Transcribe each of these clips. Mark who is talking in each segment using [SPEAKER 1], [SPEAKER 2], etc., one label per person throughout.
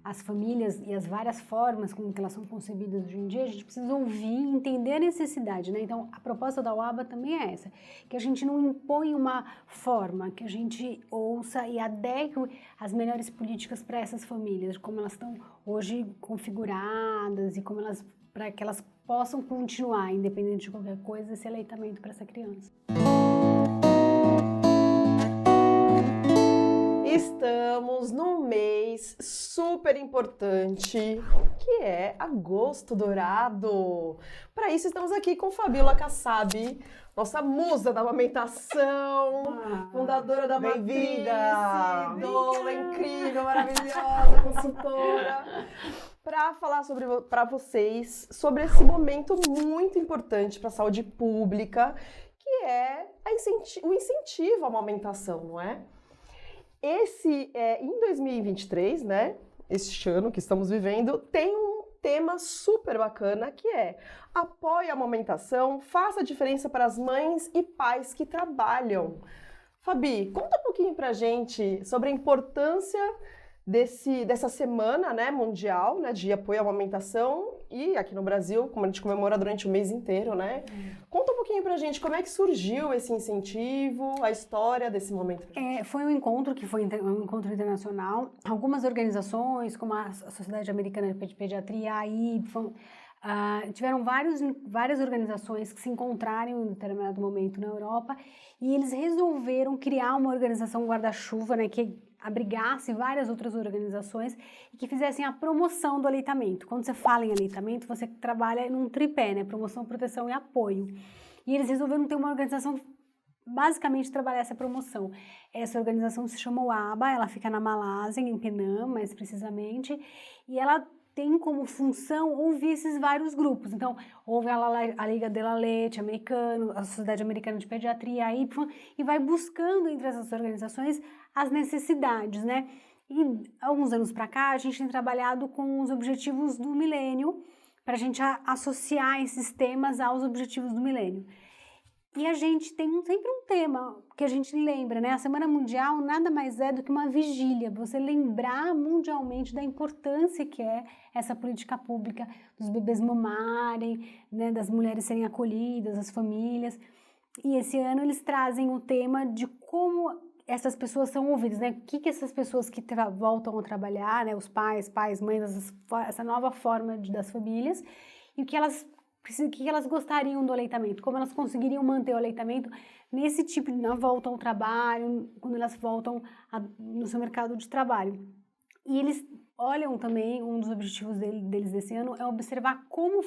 [SPEAKER 1] as famílias e as várias formas como que elas são concebidas hoje em dia, a gente precisa ouvir e entender a necessidade, né? Então, a proposta da UABA também é essa, que a gente não impõe uma forma, que a gente ouça e adeque as melhores políticas para essas famílias, como elas estão hoje configuradas e como para que elas possam continuar, independente de qualquer coisa, esse aleitamento para essa criança.
[SPEAKER 2] Estamos num mês super importante, que é Agosto Dourado. Para isso, estamos aqui com Fabíola Kassab, nossa musa da amamentação, fundadora da Matriz, doula incrível, maravilhosa, consultora, para falar para vocês sobre esse momento muito importante para a saúde pública, que é o incentivo à amamentação, não é? Em 2023, né, este ano que estamos vivendo, tem um tema super bacana que é apoie a amamentação, faça a diferença para as mães e pais que trabalham. Fabi, conta um pouquinho pra gente sobre a importância dessa semana, né, mundial, né, de apoio à amamentação e aqui no Brasil, como a gente comemora durante o mês inteiro, né? Conta um pouquinho pra gente como é que surgiu esse incentivo, a história desse momento.
[SPEAKER 1] Foi um encontro um encontro internacional. Algumas organizações, como a Sociedade Americana de Pediatria, a IPFAM, tiveram várias organizações que se encontraram em um determinado momento na Europa e eles resolveram criar uma organização guarda-chuva, né, que abrigasse várias outras organizações e que fizessem a promoção do aleitamento. Quando você fala em aleitamento, você trabalha num tripé, né, promoção, proteção e apoio. E eles resolveram ter uma organização que basicamente trabalhar essa promoção. Essa organização se chama UABA, ela fica na Malásia, em Penang, mais precisamente, e ela tem como função ouvir esses vários grupos. Então, ouve a Liga de la Leite americano, a Sociedade Americana de Pediatria, a IPFAM, e vai buscando entre essas organizações as necessidades, né? E alguns anos para cá, a gente tem trabalhado com os objetivos do milênio, para a gente associar esses temas aos objetivos do milênio. E a gente tem sempre um tema que a gente lembra, né? A Semana Mundial nada mais é do que uma vigília, você lembrar mundialmente da importância que é essa política pública dos bebês mamarem, né? Das mulheres serem acolhidas, das famílias. E esse ano eles trazem o tema de como essas pessoas são ouvidas, né? O que essas pessoas que voltam a trabalhar, né? Os pais, mães, essa nova forma das famílias, e o que elas gostariam do aleitamento, como elas conseguiriam manter o aleitamento nesse tipo de na volta ao trabalho, quando elas voltam no seu mercado de trabalho. E eles olham também, um dos objetivos deles desse ano é observar como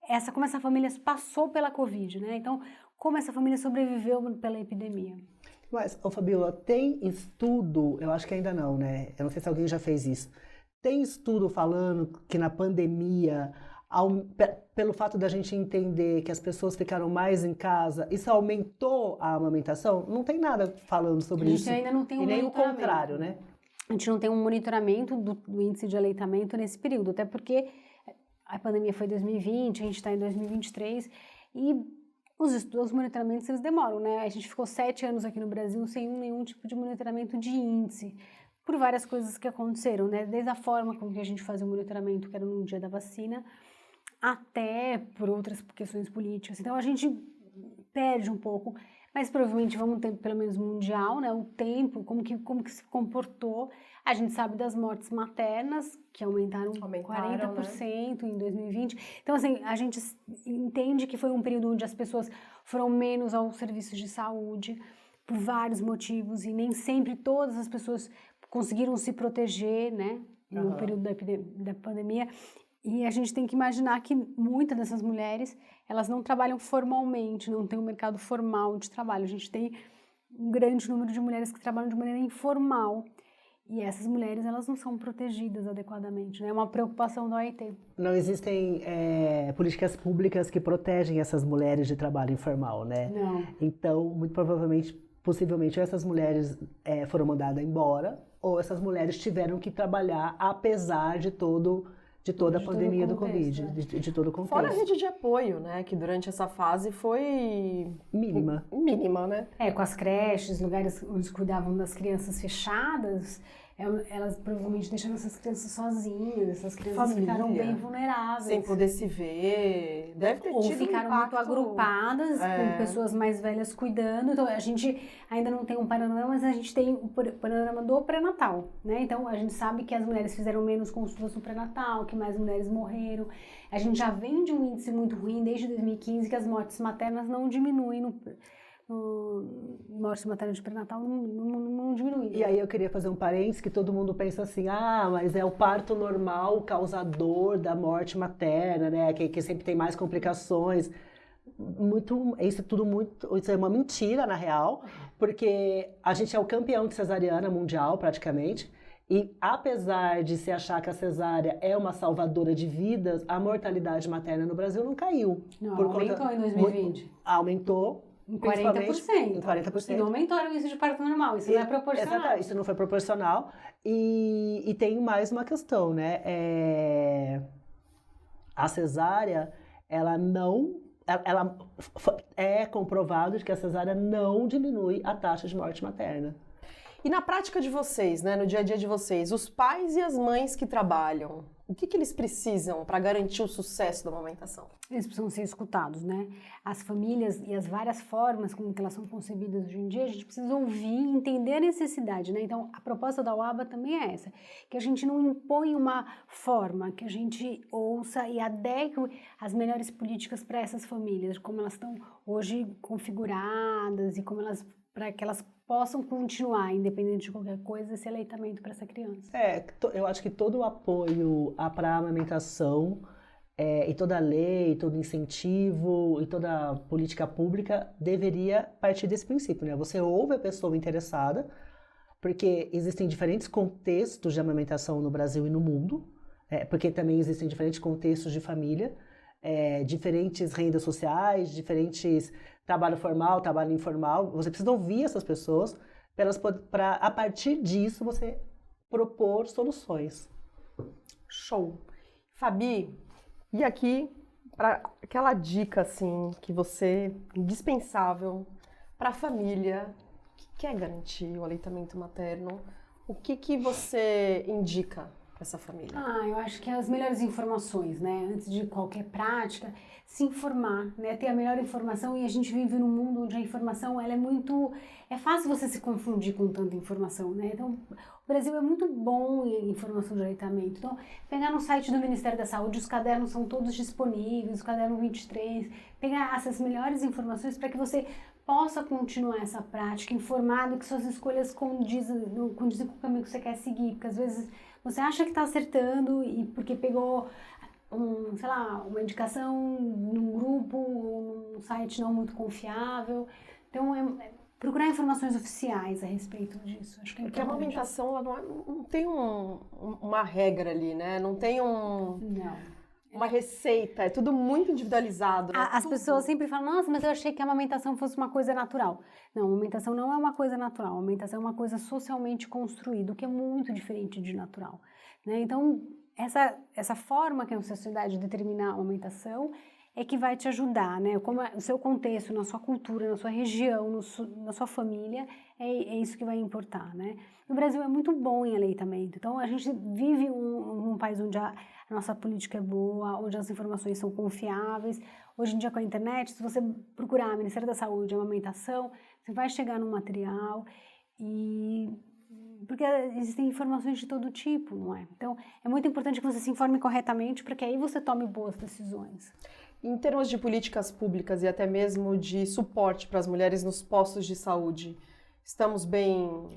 [SPEAKER 1] essa família passou pela Covid, né? Então, como essa família sobreviveu pela epidemia.
[SPEAKER 3] Mas, Fabíola, tem estudo, eu acho que ainda não, né? Eu não sei se alguém já fez isso. Tem estudo falando que na pandemia, pelo fato da gente entender que as pessoas ficaram mais em casa, isso aumentou a amamentação? Não tem nada falando sobre isso.
[SPEAKER 1] A gente ainda não tem
[SPEAKER 3] e nem o contrário, né?
[SPEAKER 1] A gente não tem um monitoramento do índice de aleitamento nesse período, até porque a pandemia foi em 2020, a gente está em 2023 e os monitoramentos eles demoram, né? A gente ficou 7 anos aqui no Brasil sem nenhum tipo de monitoramento de índice, por várias coisas que aconteceram, né? Desde a forma como que a gente fazia o monitoramento, que era no dia da vacina, até por outras questões políticas. Então a gente perde um pouco, mas provavelmente vamos ter pelo menos mundial, né? O tempo, como que se comportou. A gente sabe das mortes maternas, que aumentaram 40%, né? Em 2020. Então, assim, a gente entende que foi um período onde as pessoas foram menos aos serviços de saúde, por vários motivos, e nem sempre todas as pessoas conseguiram se proteger, né? No período da pandemia. E a gente tem que imaginar que muitas dessas mulheres, elas não trabalham formalmente, não tem um mercado formal de trabalho. A gente tem um grande número de mulheres que trabalham de maneira informal. E essas mulheres, elas não são protegidas adequadamente, né? É uma preocupação da OIT.
[SPEAKER 3] Não existem políticas públicas que protegem essas mulheres de trabalho informal, né?
[SPEAKER 1] Não.
[SPEAKER 3] Então, muito provavelmente, possivelmente, essas mulheres foram mandadas embora, ou essas mulheres tiveram que trabalhar apesar de toda a pandemia do Covid, de todo o contexto.
[SPEAKER 2] Fora a rede de apoio, né, que durante essa fase foi
[SPEAKER 3] mínima,
[SPEAKER 2] né?
[SPEAKER 1] Com as creches, lugares onde cuidavam das crianças fechadas, elas provavelmente deixaram essas crianças sozinhas, essas crianças ficaram bem vulneráveis.
[SPEAKER 2] Sem poder se ver, deve ter
[SPEAKER 1] Ou
[SPEAKER 2] tido
[SPEAKER 1] ficaram
[SPEAKER 2] impacto.
[SPEAKER 1] muito agrupadas, com pessoas mais velhas cuidando. Então, a gente ainda não tem um panorama, mas a gente tem o panorama do pré-natal, né? Então, a gente sabe que as mulheres fizeram menos consultas no pré-natal, que mais mulheres morreram. A gente já vem de um índice muito ruim desde 2015, que as mortes maternas não diminuem morte materna de pré-natal não diminui.
[SPEAKER 3] E aí eu queria fazer um parênteses que todo mundo pensa assim, mas é o parto normal o causador da morte materna, né? Que sempre tem mais complicações. Isso é uma mentira, na real, porque a gente é o campeão de cesariana mundial, praticamente. E apesar de se achar que a cesárea é uma salvadora de vidas, a mortalidade materna no Brasil não caiu.
[SPEAKER 1] Não, aumentou em 2020.
[SPEAKER 3] Aumentou.
[SPEAKER 1] Em 40%.
[SPEAKER 3] Em 40%.
[SPEAKER 1] E não aumentaram isso de parto normal, isso não é proporcional.
[SPEAKER 3] Exatamente, isso não foi proporcional. E tem mais uma questão, né? A cesárea, é comprovado que a cesárea não diminui a taxa de morte materna.
[SPEAKER 2] E na prática de vocês, né, no dia a dia de vocês, os pais e as mães que trabalham, o que eles precisam para garantir o sucesso da amamentação?
[SPEAKER 1] Eles precisam ser escutados, né? As famílias e as várias formas como que elas são concebidas hoje em dia, a gente precisa ouvir e entender a necessidade, né? Então, a proposta da UABA também é essa, que a gente não impõe uma forma, que a gente ouça e adeque as melhores políticas para essas famílias, como elas estão hoje configuradas e para que elas possam continuar, independente de qualquer coisa, esse aleitamento para essa criança.
[SPEAKER 3] Eu acho que todo o apoio para a amamentação, e toda a lei, todo incentivo e toda a política pública deveria partir desse princípio, né? Você ouve a pessoa interessada, porque existem diferentes contextos de amamentação no Brasil e no mundo, porque também existem diferentes contextos de família, diferentes rendas sociais, diferentes trabalho formal, trabalho informal. Você precisa ouvir essas pessoas para a partir disso você propor soluções.
[SPEAKER 2] Show. Fabi, e aqui para aquela dica assim que você indispensável para a família que quer garantir o aleitamento materno, o que você indica para essa família?
[SPEAKER 1] Eu acho que as melhores informações, né? Antes de qualquer prática, se informar, né? Ter a melhor informação, e a gente vive num mundo onde a informação, é fácil você se confundir com tanta informação, né? Então, o Brasil é muito bom em informação de aleitamento. Então, pegar no site do Ministério da Saúde, os cadernos são todos disponíveis, o caderno 23, pegar essas melhores informações para que você possa continuar essa prática, informado, que suas escolhas condizem com o caminho que você quer seguir, porque às vezes você acha que está acertando e porque pegou uma indicação num grupo ou num site não muito confiável. Então, procurar informações oficiais a respeito disso. Acho que é
[SPEAKER 2] porque a amamentação ela não tem uma regra ali, né? Não tem uma receita, é tudo muito individualizado. Né?
[SPEAKER 1] As pessoas sempre falam, nossa, mas eu achei que a amamentação fosse uma coisa natural. Não, a amamentação não é uma coisa natural, a amamentação é uma coisa socialmente construída, o que é muito diferente de natural. Né? Então, essa forma que a sociedade determina a amamentação é que vai te ajudar, né? Como o seu contexto, na sua cultura, na sua região, na sua família, é isso que vai importar, né? O Brasil é muito bom em aleitamento, então a gente vive num país onde a nossa política é boa, onde as informações são confiáveis. Hoje em dia, com a internet, se você procurar Ministério da Saúde, amamentação, você vai chegar num material porque existem informações de todo tipo, não é? Então, é muito importante que você se informe corretamente para que aí você tome boas decisões.
[SPEAKER 2] Em termos de políticas públicas e até mesmo de suporte para as mulheres nos postos de saúde, estamos bem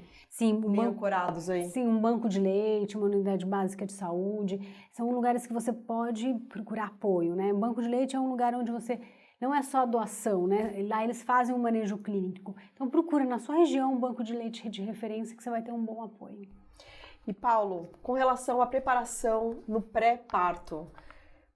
[SPEAKER 2] ancorados aí?
[SPEAKER 1] Sim, um banco de leite, uma unidade básica de saúde, são lugares que você pode procurar apoio, né? Banco de leite é um lugar onde você não é só doação, né? Lá eles fazem um manejo clínico. Então procura na sua região um banco de leite de referência que você vai ter um bom apoio.
[SPEAKER 2] E Paulo, com relação à preparação no pré-parto,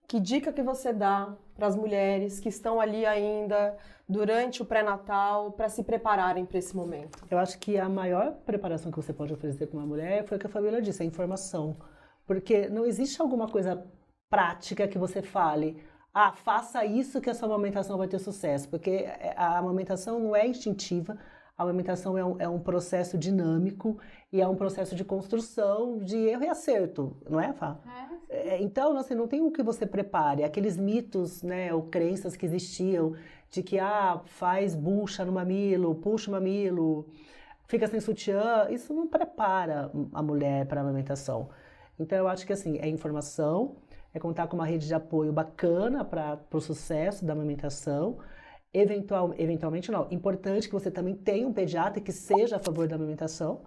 [SPEAKER 2] que dica que você dá para as mulheres que estão ali ainda durante o pré-natal para se prepararem para esse momento?
[SPEAKER 3] Eu acho que a maior preparação que você pode oferecer para uma mulher foi o que a Fabíola disse, a informação. Porque não existe alguma coisa prática que você fale, faça isso que a sua amamentação vai ter sucesso. Porque a amamentação não é instintiva, a A amamentação é um processo dinâmico e é um processo de construção de erro e acerto, não é, Fá? Então, assim, não tem o que você prepare. Aqueles mitos, né, ou crenças que existiam de que, faz bucha no mamilo, puxa o mamilo, fica sem sutiã, isso não prepara a mulher para a amamentação. Então, eu acho que, assim, é informação, é contar com uma rede de apoio bacana para o sucesso da amamentação. Eventualmente não. Importante que você também tenha um pediatra que seja a favor da amamentação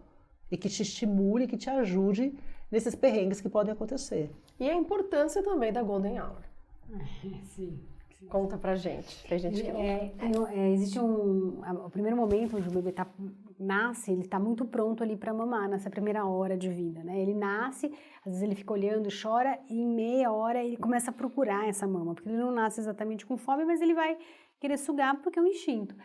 [SPEAKER 3] e que te estimule, que te ajude nesses perrengues que podem acontecer.
[SPEAKER 2] E a importância também da Golden Hour.
[SPEAKER 1] Sim.
[SPEAKER 2] Conta pra gente. Tem gente que não.
[SPEAKER 1] Existe o primeiro momento onde o bebê nasce, ele está muito pronto ali para mamar, nessa primeira hora de vida, né? Ele nasce, às vezes ele fica olhando, chora, e em meia hora ele começa a procurar essa mama, porque ele não nasce exatamente com fome, mas ele vai querer sugar porque é um instinto.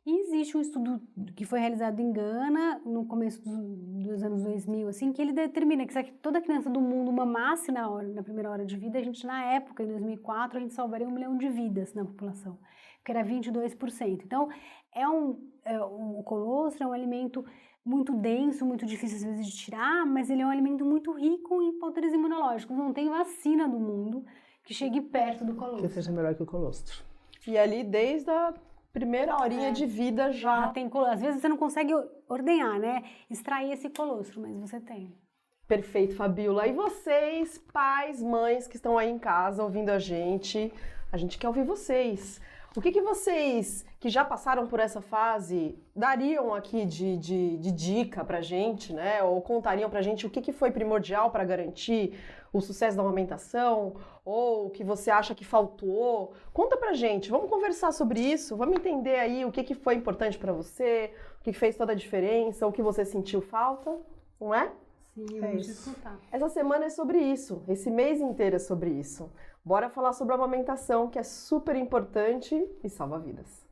[SPEAKER 1] E existe um estudo que foi realizado em Gana, no começo dos anos 2000, assim, que ele determina que se toda criança do mundo mamasse na primeira hora de vida, a gente, na época, em 2004, a gente salvaria 1 milhão de vidas na população, que era 22%. Então, o colostro é um alimento muito denso, muito difícil às vezes de tirar, mas ele é um alimento muito rico em fatores imunológicos. Não tem vacina do mundo que chegue perto do colostro.
[SPEAKER 3] Que seja melhor que o colostro.
[SPEAKER 2] E ali, desde a primeira horinha de vida já...
[SPEAKER 1] Às vezes você não consegue ordenhar, né? Extrair esse colostro, mas você tem.
[SPEAKER 2] Perfeito, Fabíola. E vocês, pais, mães que estão aí em casa ouvindo a gente quer ouvir vocês. O que vocês, que já passaram por essa fase, dariam aqui de dica pra gente, né? Ou contariam pra gente o que foi primordial para garantir o sucesso da amamentação? Ou o que você acha que faltou? Conta pra gente, vamos conversar sobre isso, vamos entender aí o que foi importante pra você, o que fez toda a diferença, o que você sentiu falta, não é?
[SPEAKER 1] Sim, vamos escutar.
[SPEAKER 2] Essa semana é sobre isso, esse mês inteiro é sobre isso. Bora falar sobre a amamentação, que é super importante e salva vidas.